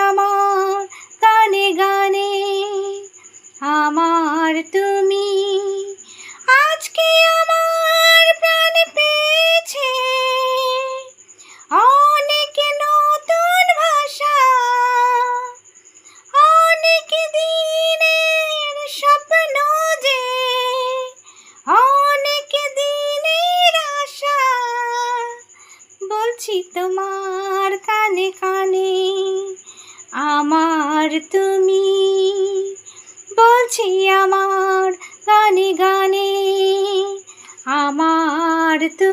আমার গানে গানে আমার তুমি। আজকে আমার প্রাণ পেয়েছে অনেক নতুন ভাষা, অনেক দিনের স্বপ্ন যে অনেক দিনের আশা। বলছি তোমার কানে কানে আমার তুমি, বলছি আমার গানে গানে আমার তুমি।